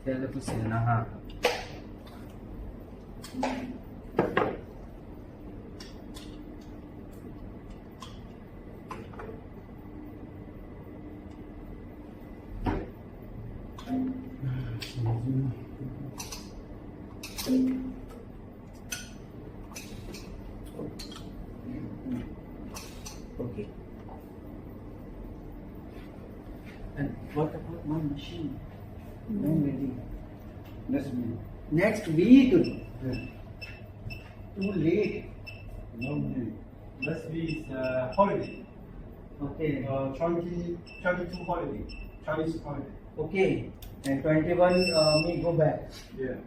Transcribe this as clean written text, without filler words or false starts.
Telugu cinema. Okay. And what about my machine? I'm ready. Next week. Next week. Yeah. Too late. No week. Next week is holiday. Okay. 22 holiday. Chinese holiday. Okay. And 21 me go back. Yeah.